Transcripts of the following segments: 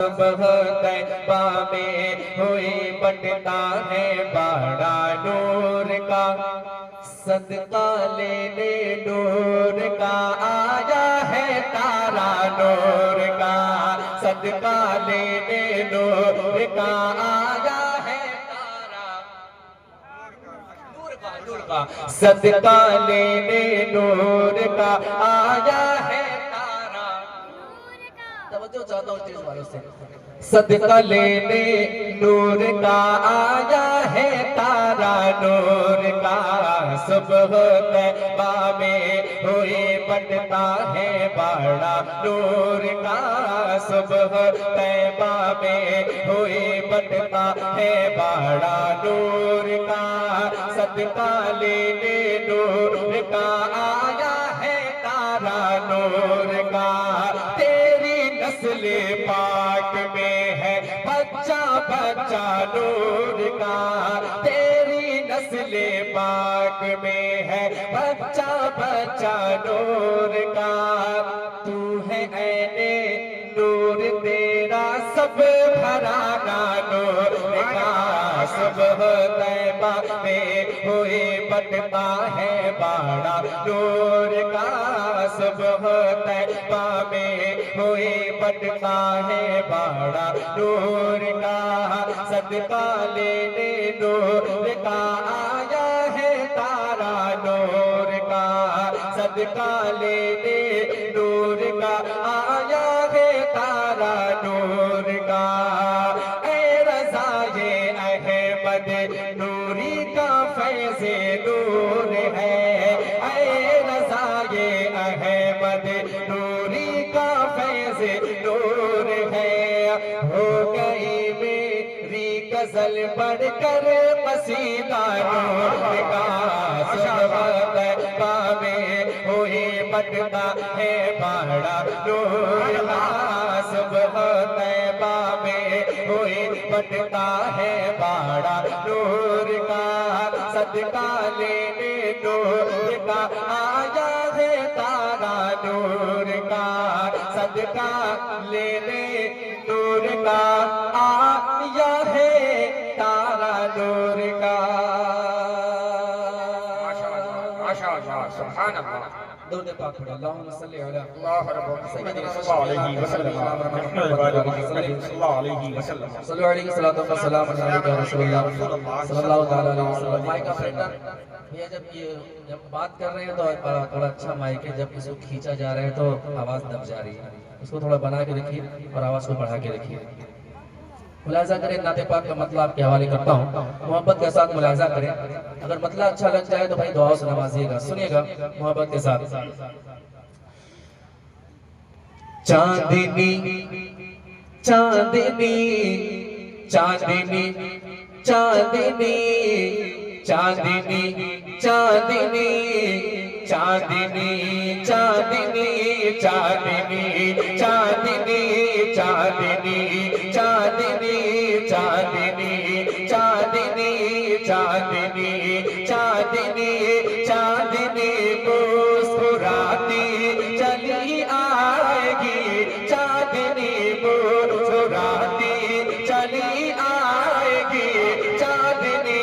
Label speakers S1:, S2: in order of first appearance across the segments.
S1: सुबह तैबा में हुई बटता है बड़ा नूर का, सदका लेने नूर का आया है तारा नूर का, सदका लेने नूर का आया है तारा नूर का, सदका लेने नूर का आया है तारा। तवज्जो चाहता हूँ तेज वालों से। सदका लेने नूर का आया है तारा नूर का, सुबह तैबा में हुई बटता है बड़ा नूर का, सुबह तैबा में हुई बटता है बड़ा नूर का, सदका लेने नूर का आया है तारा नूर का। तेरी नस्ल पाक में है बच्चा बच्चा नूर का, तेरी नस्ल पाक में है बच्चा बच्चा नूर का, तू है ऐने नूर तेरा सब भराना नूर का, सुबह तैबा में हुई बटता है बड़ा नूर का, सुबह तैबा में हुई बटता है बड़ा नूर का, सदका लेने नूर का आया है तारा नूर का, सदका लेने नूर का आया है तारा नूर का। ऐ रज़ाए अहमद नूरी का फैज़े नूर है, ऐ रज़ाए अहमद नूरी का फैज़े नूर है, हो गई मेरी गजल बढ़कर कसीदा नूर का, सुबह तैबा में हुई बटता है बड़ा नूर का, सुबह तैबा में हुई बटता है बड़ा नूर का, सदका लेने नूर का आया है तारा नूर का, सदका लेने नूर का आया है तारा नूर का।
S2: माशाअल्लाह सुभान अल्लाह।
S1: दरूद पाक पढ़ो। अल्लाहुम्मा सल्ली अला
S2: सल्लल्लाहु अलैहि वसल्लम सल्लल्लाहु अलैहि वसल्लम
S1: सल्लल्लाहु अलैहि सलातो व सलाम अलैका रसूलुल्लाह सल्लल्लाहु तआला अलैहि वसल्लम। माइक ऑपरेटर भैया जब बात कर रहे हैं तो थोड़ा अच्छा माइक है, जब इसको खींचा जा रहा है तो आवाज दब जा रही है, इसको थोड़ा बना के रखिए और आवाज को बढ़ा के रखिए। मुलाजा करें, नाते पाक का मतलब आपके हवाले करता हूँ, मोहब्बत के साथ मुलाजा करें, अगर मतलब अच्छा लग जाए तो भाई दुआओं से नवाजिएगा। सुनिएगा मोहब्बत के साथ। चांदनी चांदनी चांदनी चांदनी चांदनी चांदनी चांदनी चांदनी चांदनी चांदनी चांदनी चांदनी चांदनी चांदनी चांदनी चांदनी चांदनी मुस्कुराती चली आएगी, चांदनी मुस्कुराती चली आएगी, चांदनी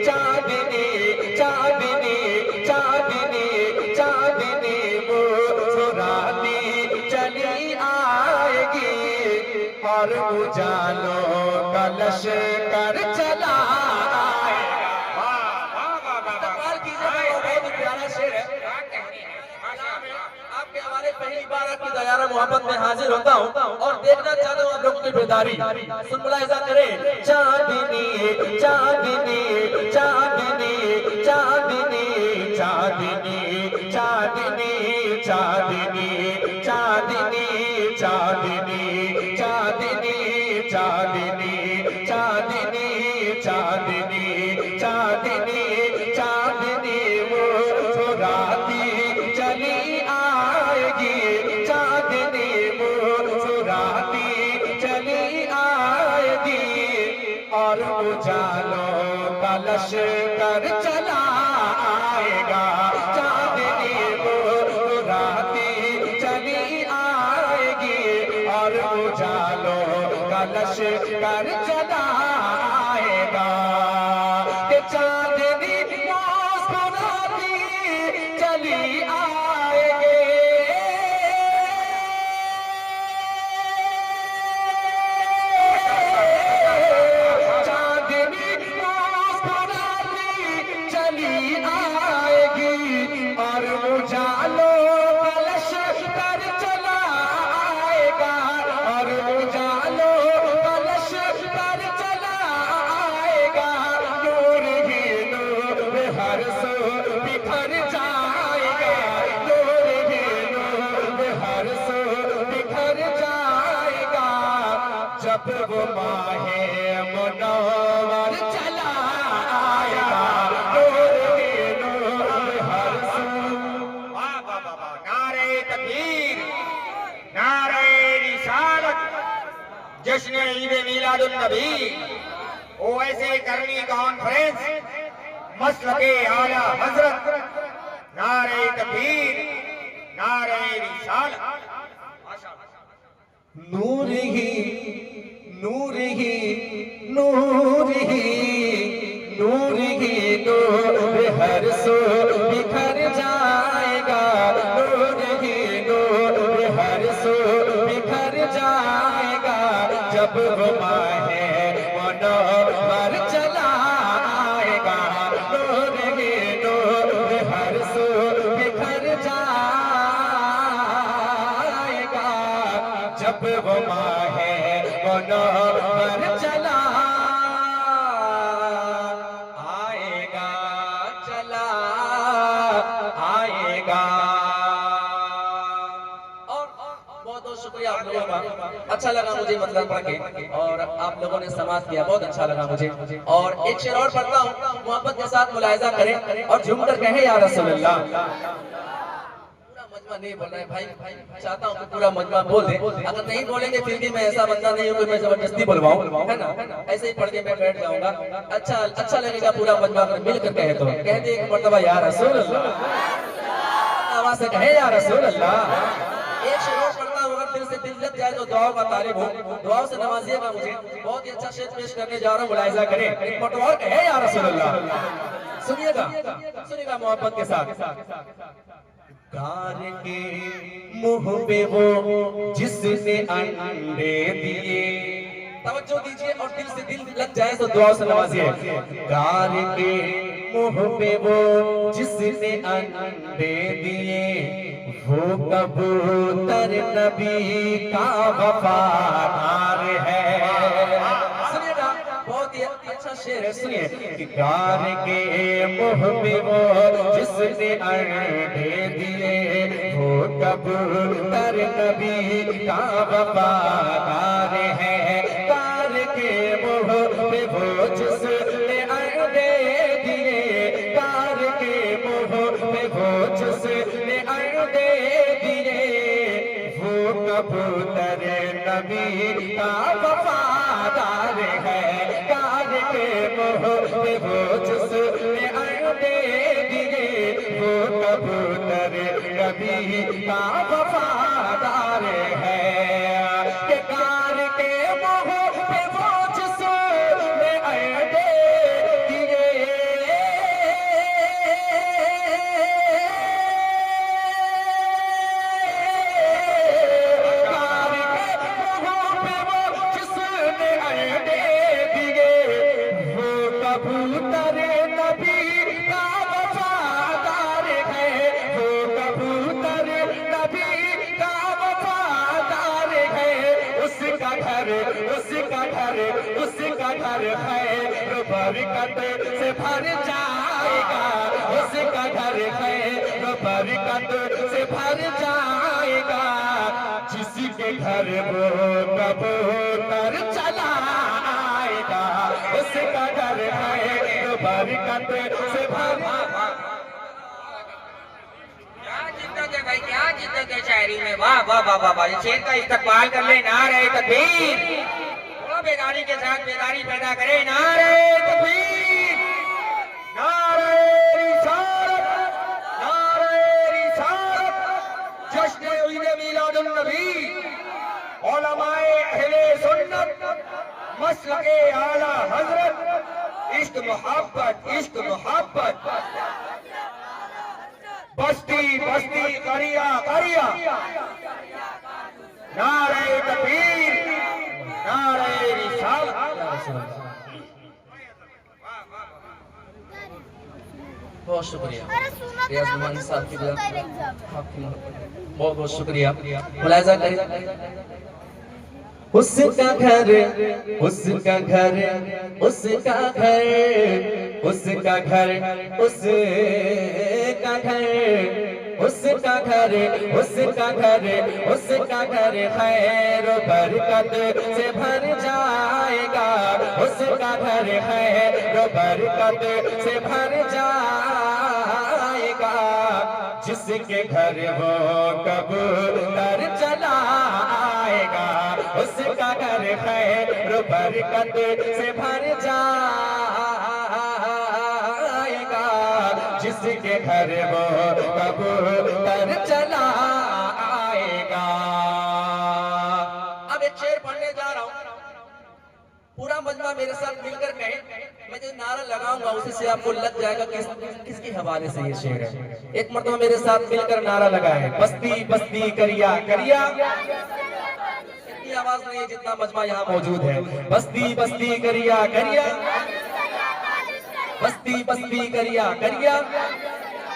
S1: चांदनी चांदनी चांदनी चांदनी मुस्कुराती चली आएगी, और उजालों का लश्कर चला आएगा। इस्तकबाल कीजिए, बहुत प्यारा शेर है। आपके हमारे पहली बार आपकी दयारा मोहब्बत में हाजिर होता हूँ और देखना चाहता हूँ आप लोगों की बेदारी। सुन मुलाहिजा करें। चांदनी चांदनी चांदनी चांदनी चांदनी चांदनी चांदनी चांदनी चांदनी चांदनी चांदनी चांदनी चांदनी चांदनी चांदनी मुस्कुराती चली आएगी, चांदनी मुस्कुराती चली आएगी, और उजालों का लश्कर चला आएगा, चांदनी मुस्कुराती चली आएगी, और उजालों
S3: लश्कर चलाएगा कि चांदनी मुस्कुराती चली आएगी। चांदनी मुस्कुराती चली आएगी और उजालों का लश्कर चला आएगा और उजालों का लश्कर चला आएगा। नूर ही नूर हर सो बिखर जाएगा नूर ही नूर हर सो बिखर जाएगा जब वो माहे मुनव्वर चला आएगा नूर ही नूर हर सो।
S2: वाह वाह वाह वाह, नारे तकबीर, नारे रिसालत, जश्न ईद मिलादुन नबी, ओवैसी करनी कॉन्फ्रेंस, मसलके आला हजरत, नारे तकबीर, नारे रिसालत।
S3: नूर ही नूर ही नूर ही नूर ही नूर हर सो बिखर जाएगा नूर ही नूर हर सो बिखर जाएगा जब वो माहे मुनव्वर चला आएगा नूर ही नूर हर सो बिखर जाएगा जब वो माहे मुनव्वर चला आएगा चला आएगा।
S1: और बहुत बहुत शुक्रिया आप लोगों का, अच्छा लगा मुझे मतलब पढ़ के और आप लोगों ने समाज किया, बहुत अच्छा लगा मुझे। और एक शेर और पढ़ता हूँ, मोहब्बत के साथ मुलाहिजा करें और झूमकर कहें या रसूलुल्लाह। पूरा मजमा नहीं बोल रहे भाई, चाहता हूँ कि पूरा मजमा बोल दे, अगर नहीं बोलेंगे फिर भी मैं ऐसा बंदा नहीं हूँ कि मैं जबरदस्ती बोलवाऊँ, है ना, ऐसे ही पढ़ के मैं बैठ जाऊंगा। अच्छा लगेगा पूरा मजमा अगर मिलकर कहे तो कह दे एक मर्तबा या रसूलुल्लाह, आवाज से कहे या रसूलुल्लाह। एक शेर और पढ़ता हूँ, अगर दिल से दिल लग जाए तो दुआओं का तालिब हो, दुआओं से नवाजिएगा मुझे। बहुत ही अच्छा शेर पेश करने जा रहा हूँ, मुलाहिजा करें, एक मर्तबा और कहे या रसूलुल्लाह। सुनिएगा मोहब्बत के साथ। कार के मुंह पे वो जिसने अंडे दिए, तवज्जो दीजिए और दिल से दिल लग जाए तो दुआ से नवाजिए। कार के मुंह पे वो जिसने अंडे दिए, वो कबूतर नबी का वफादार है। सुनिएगा, बहुत ही अच्छा शेर है, सुनिए कि कार के मुंह पे वो जिसने अंडे दिए, वो कबूतर नबी का वफादार है। कार के मुंह पे वो जिसने अंडे दिए, कार के मुंह पे वो जिसने अंडे दिए, वो कबूतर नबी का वफादार है। कार के मुंह पे वो जिसने अंडे दिए, वो कबूतर नबी का वफादार है। कि कार के मुंह पे वो जिसने अंडे दिए, कार के मुंह पे वो जिसने अंडे दिए, वो कबूतर नबी का वफादार है। वो कबूतर नबी का वफादार है। उसका घर है बरकत से भर जाएगा। उसका घर है बरकत से भर जाएगा। जिसके घर वो कबूतर चला आएगा, उसका घर है बरकत से भर।
S2: क्या जिद्दत है भाई, क्या जिद्दत है शायरी में। वाह वाह वाह वाह वाह, शेर का इस्तकबाल कर ले। नारे तकबीर, थोड़ा बेदारी के साथ बेदारी पैदा करे। नारे तकबीर, नारे रिसालत, नारे रिसालत। जश्न ईद मिलादुन नबी, उलमाए अहले सुन्नत, मसलके आला हजरत, इश्क मोहब्बत, बस्ती बस्ती करिया करिया, नारे तकबीर, नारे रिसालत।
S1: बहुत शुक्रिया रियाज नुमानी साहब की बहुत बहुत शुक्रिया। मुलाहिजा करिए उसका घर उसका घर उसका घर उसका घर उसका घर उसका घर उसका घर उसका घर खैर बरकत से भर जाएगा, उसका घर खैर बरकत से भर जाएगा, जिसके घर वो कबूतर चला आएगा, उसका घर खैर बरकत से भर जाएगा, जिसके घर वो कबूतर चला आएगा।
S3: अब एक शेर पढ़ने जा रहा हूँ, पूरा मजमा मेरे साथ मिलकर कहे, मैं जो नारा लगाऊंगा उसी से आपको लग जाएगा किसकी हवाले से ये शेर है। एक मरतबा मेरे साथ मिलकर नारा लगाए, बस्ती बस्ती करिया करिया। इतनी आवाज नहीं है जितना मजमा यहाँ मौजूद है। बस्ती बस्ती करिया करिया, बस्ती बस्ती करिया करिया।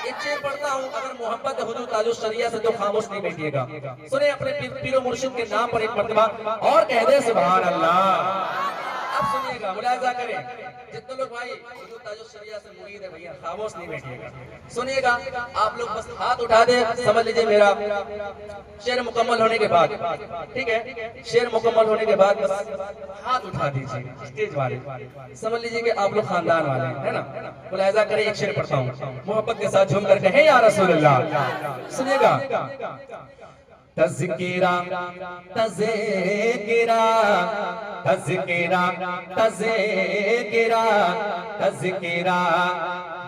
S3: एक शेर पढ़ता हूँ, अगर मोहब्बत हुजूर ताजुल शरिया से तो खामोश नहीं बैठिएगा। सुने अपने पीरो मुर्शिद के नाम पर एक मरतबा और कह दे सुभान अल्लाह। अब सुनिएगा, मुलाहिजा करें जितने लोग भाई हुजूर ताजुल शरिया से मुरीद है भैया, खामोश नहीं बैठिएगा, सुनिएगा। आप लोग बस हाथ उठा दे, समझ लीजिए मेरा शेर मुकम्मल होने के बाद, ठीक है, शेर मुकम्मल होने के बाद बस हाथ उठा दीजिए स्टेज वाले, समझ लीजिए कि आप लोग खानदान वाले हैं ना। मुलाहिजा करें, एक शेर पढ़ता हूँ, मोहब्बत के साथ झूम करके है या रसूल अल्लाह। सुनिएगा, तज़किरा तज़किरा तज़किरा तज़किरा तज़किरा,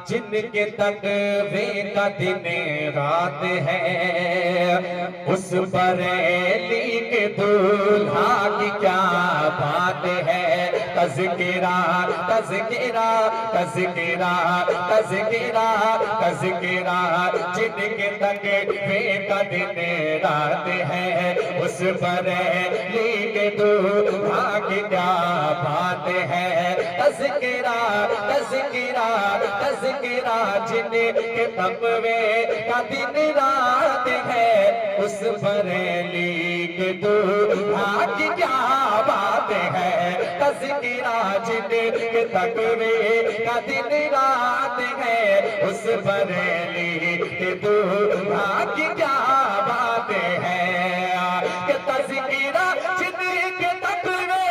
S3: जिनके तकवे का दिन रात है, उस बरेली के दूल्हा की क्या बात है। तज़किरा तज़किरा तज़किरा तज़किरा तज़किरा, जिनके तकवे का दिन रात है, उस बरेली के दूल्हा की क्या बात है। तज़किरा तज़किरा तज़किरा, जिनके तकवे का दिन रात है, उस बरेली के दूल्हा की क्या बात है। तज़किरा, जिनके तकवे का दिन रात है, उस बरेली के दूल्हा की क्या बात है। कि तज़किरा, जिनके तकवे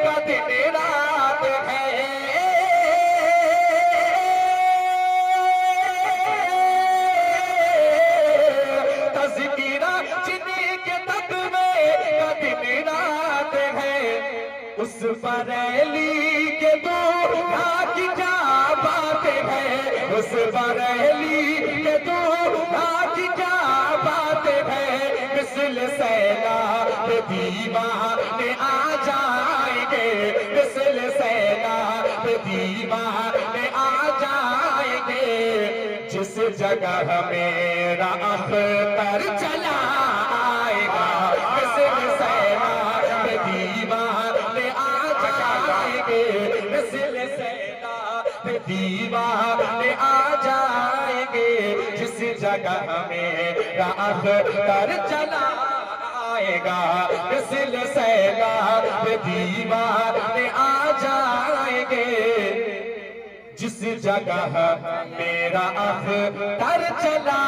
S3: का दिन रात है, तज़किरा, जिनके तकवे का दिन रात है, उस बरेली के दूल्हा की क्या बात है। उस बरेली के दूल्हा की क्या बात है। मिसल सैलाब दीवाने आ जाएंगे, मिसल सैलाब दीवाने आ जाएंगे, जिस जगह मेरा अख्तर चला आएगा, मिसल सैलाब दीवाने आ जाएंगे, मिसल सैलाब दीवाने आ जाएंगे, जिस जगह मेरा अख्तर चला आएगा, मिसल सैलाब दीवाने आ जाएंगे, जिस जगह मेरा अख्तर चला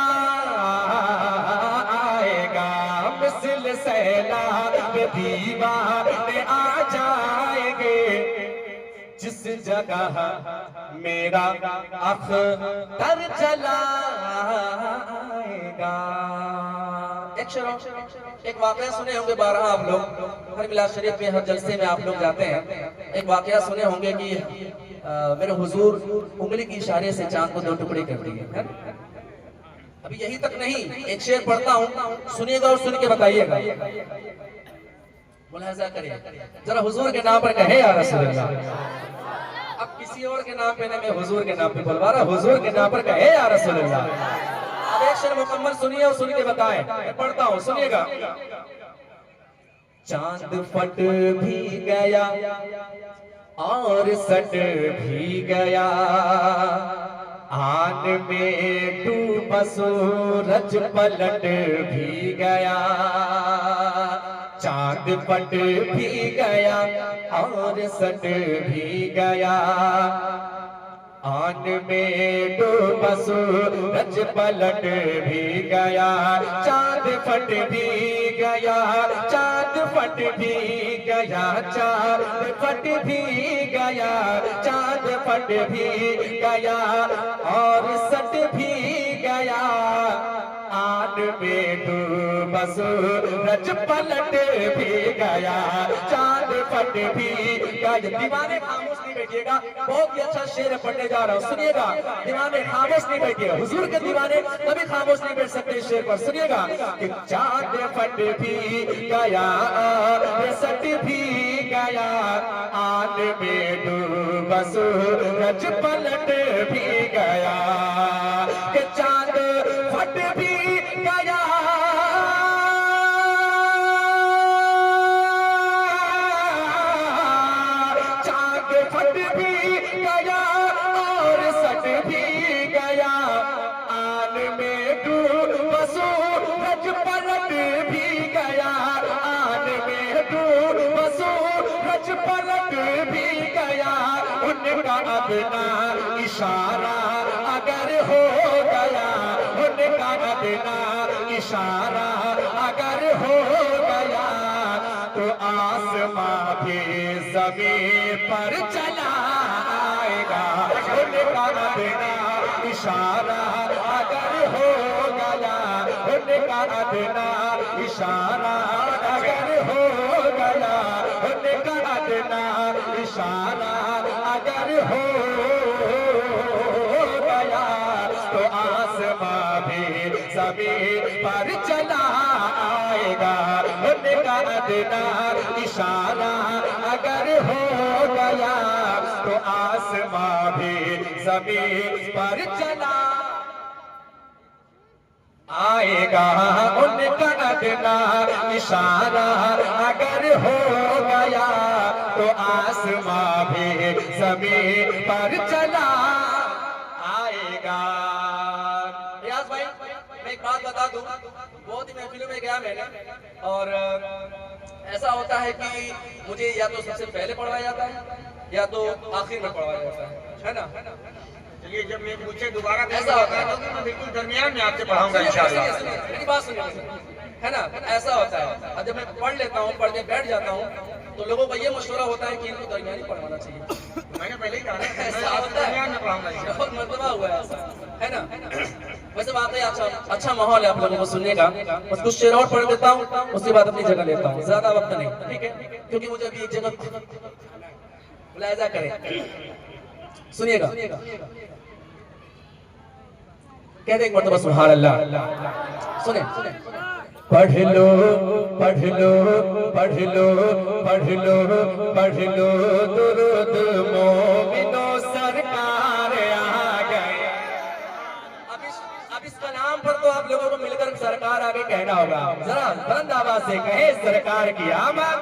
S3: आएगा, मिसल सैलाब दीवाने आ जाएंगे, जिस जगह मेरा अख्तर चला आएगा। एक वाकया सुने होंगे 12 आप लोग हर मिलाद शरीफ में, हर जलसे में आप लोग जाते हैं। एक वाकया सुने होंगे कि मेरे हुजूर उंगली की इशारे से चांद को 2 टुकड़े कर दिए, है ना? अभी यही तक नहीं, एक शेर पढ़ता हूँ, सुनिएगा और सुन के बताइएगा।
S1: मुलाहिजा करिए, जरा हुजूर के नाम पर कहे या रसूलुल्लाह। अब किसी और के नाम पे नहीं, मैं हुजूर के नाम पे बुलवा रहा, हुजूर के नाम पर कहे या रसूलुल्लाह। अब एक शेर मुकम्मल सुनिए और सुन के बताएं, मैं पढ़ता हूँ, सुनिएगा। चांद फट भी गया और सट भी गया, आन में डूबा सूरज पलट भी गया। चांद फट भी गया और सट भी गया, आन में डूबा सूरज पलट भी गया। चांद फट भी गया, चांद फट भी गया, चांद फट भी गया, चांद फट भी गया और सट भी गया, आन में डूबा सूरज पलट भी गया। चांद फट भी गया। दीवाने खामोश नहीं बैठिएगा, बहुत ही अच्छा शेर पढ़ने जा रहा हूँ, सुनिएगा। दीवाने खामोश नहीं बैठिएगा, हुजूर के दीवाने कभी खामोश नहीं बैठ सकते इस शेर पर, सुनिएगा। कि चांद फट भी गया सट भी गया, आन में डूबा सूरज पलट भी गया। कि चांद फट भी गया, चांद फट भी गया और सट भी गया, आन में डूबा सूरज पलट भी गया, आन में डूबा सूरज पलट भी गया। उनका अपना इशारा अगर हो गया, उनका अपना इशारा अगर हो गया, तो आसमां भी ज़मीन पर चला आएगा। उनका अपना इशारा अगर हो गया, उनका अपना इशारा अगर हो गया, उनका अपना इशारा अगर हो गया, तो आसमां भी ज़मीन पर चला आएगा। उनका अपना इशारा अगर हो गया, तो आसमां भी ज़मीन पर चला आएगा। उनका अपना इशारा अगर हो गया, तो आसमां भी ज़मीन पर चला आएगा। रियाज भाई, मैं एक बात बता दूं, बहुत ही महफिलों में गया मैंने, और ऐसा होता है कि मुझे या तो सबसे पहले पढ़वाया जाता है या तो आखिर में पढ़वाया जाता है ना।
S2: चलिए, जब मैं पूछे दोबारा
S1: ऐसा होता है,
S2: तो मैं बिल्कुल दरमियान में आपसे पढ़ाऊंगा इंशाअल्लाह।
S1: मेरी बात सुनिए, है ना, ऐसा होता है। और जब मैं पढ़ लेता हूँ, पढ़ के बैठ जाता हूँ, तो लोगों का ये मशवरा होता है कि इनको दरमियान ही पढ़वाना चाहिए।
S2: मैंने पहले ही कहा था,
S1: ऐसा
S2: मैं आपसे
S1: होता है,
S2: दरमियान में पढ़ाऊंगा इंशाअल्लाह।
S1: बहुत मर्तबा हुआ है ऐसा, है ना। वैसे वाकई अच्छा माहौल है आप लोगों को सुनने का। बस कुछ शेर और पढ़ देता हूँ, उसके बाद अपनी जगह लेता हूँ, ज्यादा वक्त नहीं, ठीक है, क्योंकि मुझे अभी एक जगह मुलाहिजा करें, सुनिएगा। कहते एक मर्तबा सुभान अल्लाह, सुने। पढ़ लो पढ़ लो पढ़ लो पढ़ लो पढ़ लो, दुरूद मोमिनो सरकार आ गए। अब इस कलाम पर तो आप लोगों को मिलकर सरकार आगे कहना होगा, जरा बुलंद आवाज से कहे, सरकार की आमद,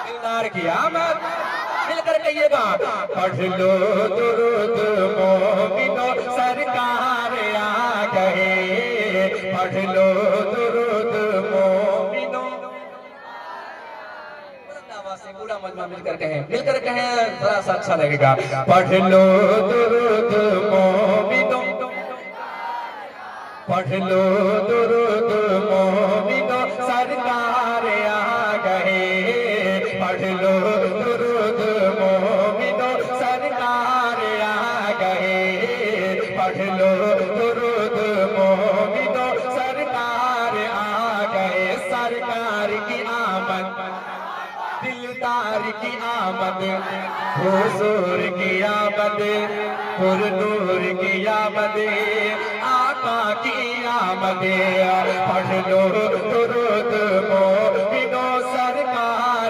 S1: दिलदार की आमद, मिलकर कहिएगा। पढ़ लो दुरूद मोमिनो सरकार आ गए, पढ़ लो दुरूद मोमिनो। पूरा मजमा मिलकर कहें, थोड़ा सा अच्छा लगेगा। पढ़ लो दुरूद मोमिनो, पढ़ लो दुरूद मोमिनो सरकार आ गए, पढ़ लो दुरूद मोमिनो सरकार आ गए, पढ़ लो दुरूद मोमिनो सरकार आ गए। सरकार की आमद, दिलदार की आमद, हुजूर की आमद, पुरनूर की आमद, आका की आमद। पढ़ लो दुरूद मोमिनो सरकार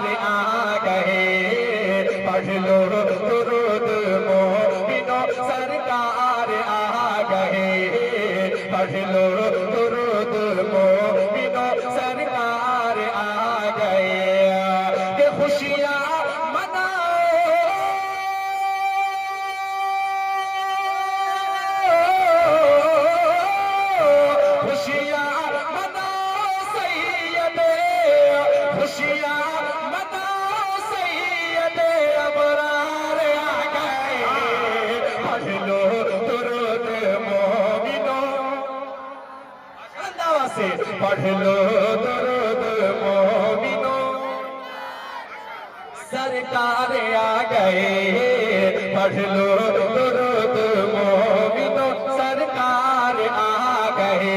S3: पढ़ लो दुरूद मोमिनो सरकार आ गए, पढ़ लो दुरूद मोमिनो सरकार आ गए। ये खुशियाँ मनाओ, खुशियाँ मनाओ सैयदे, खुशियाँ मनाओ सैयदे अबरार आ गए, पढ़ लो दुरूद मोमिनो, से पढ़ लो दुरूद मोमिनो सरकार आ गए, पढ़ लो दुरूद मोमिनो सरकार आ गए,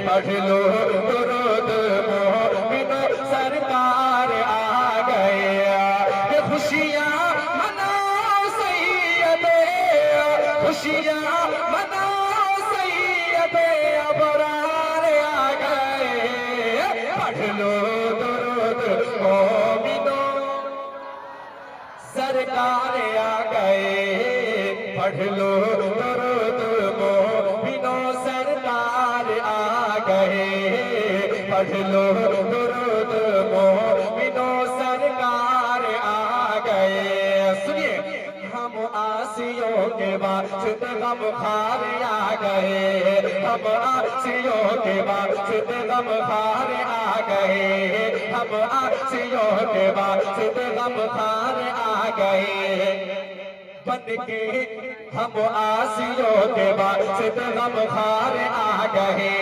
S3: पढ़ लो दुरूद मोमिनो सरकार आ गए। ये खुशियाँ मनाओ सैयदे, खुशियाँ मनाओ सैयदे अबरार आ गए, पढ़ लो दुरूद मोमिनो सरकार आ गए, पढ़ लो दुरूद मोमिनो सरकार आ गए, पढ़ लो दुरूद मोमिनो सरकार आ गए। सुनिए, हम आसियों के वास्ते गम खार आ गए, हम आसियों के वास्ते गम खार आ गए, हम आसियों के वास्ते गम खार आ गए, बन के हम आसियों के वास्ते गम खार आ गए,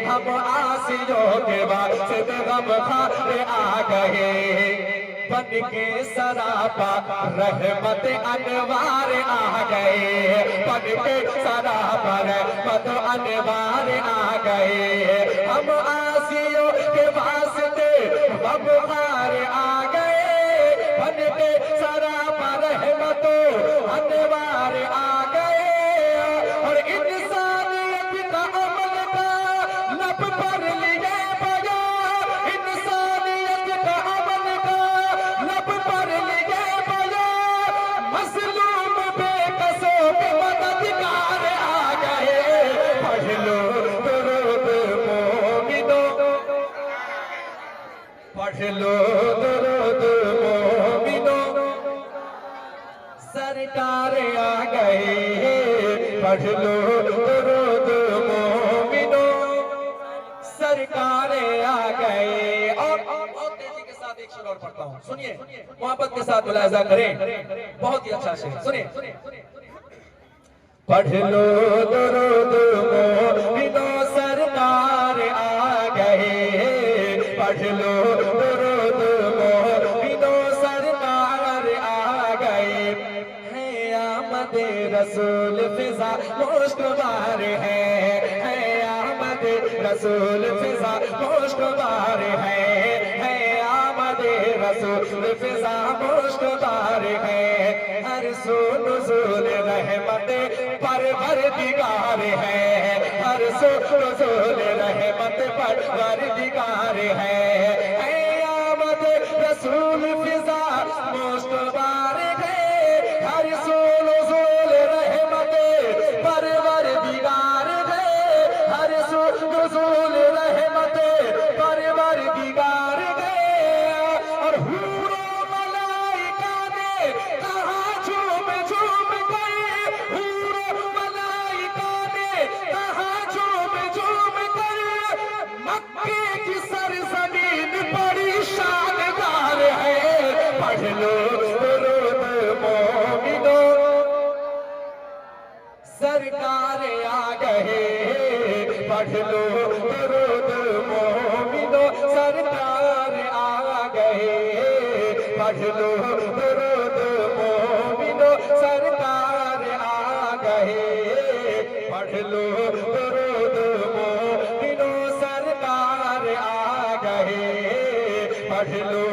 S3: हम आसियों के वास्ते गम खार आ गए, बन के सरापा रहमत अनवार आ गए, बन के सरापा रहमत अनवार आ गए, हम आसियों के वास्ते गमखार आ गए, बन के सरापा रहमत अनवार आ गए, और इंसानियत का अमल का लब पर लिए बजा, इंसानियत का अमल का लब पर लिए बजा, मजलूम बेकसों के मददगार आ गए, पढ़ लो दुरूद मोमिनो, पढ़ लो दुरूद मोमिनो सरकार आ गए, पढ़ लो दुरूद मोमिनो सरकार आ गए। और तेजी के साथ एक शेर और पढ़ता हूँ, सुनिए, मोहब्बत के साथ मुलाहिजा करें, बहुत ही अच्छा शेर, सुनिए। पढ़ लो दुरूद मोमिनो सरकार आ गए, पढ़ लो दुरूद मोमिनो सरकार आ गए, है आमद रसूल फिजा मुश्कबार है आमद रसूल फिजा मुश्कबार है आमद रसूल फिजा मुश्कबार है, हर सो नुज़ूल रहमत परवरदिगार है, हर सो नुज़ूल रहमत परवरदिगार है आमद रसूल फिजा मुश्कबार है, हर सो नुज़ूल रहमत परवरदिगार है, हर सो नुज़ूल रहमत परवरदिगार है, और हूरो मलाइका ने कहा झूम झूम कर, हूरो मलाइका ने कहा झूम झूम कर, मक्के की सरजमीन बड़ी शानदार है, पढ़ लो दुरूद मोमिनो सरकार आ गए, पढ़ लो दुरूद मोमिनो सरकार आ गए, पढ़ लो दुरूद मोमिनो सरकार आ गए, पढ़ लो दुरूद मोमिनो सरकार आ गए, पढ़ लो